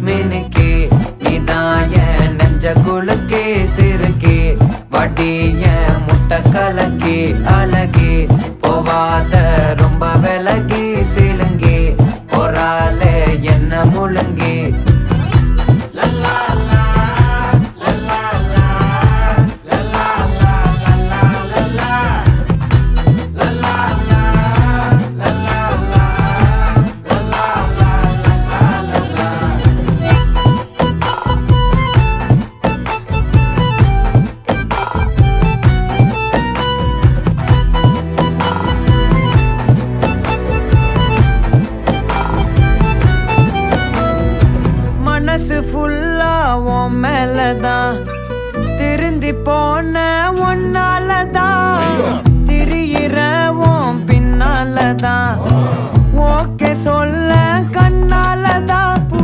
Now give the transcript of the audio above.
மினுக்கே நீதாய நெஞ்ச குலுக்கே சிறுக்கே வடிய முட்டை கலக்கே அழகே போவாத ரொம்ப விலகி சிலுங்கி பொறாலே என்ன முழுங்கி மனசு ஃபுல்லா உன் மேலதான் திருந்தி போன ஒன்னாலதான் திரியிற உன் பின்னாலதான் ஓகே சொல்ல கண்ணாலதான்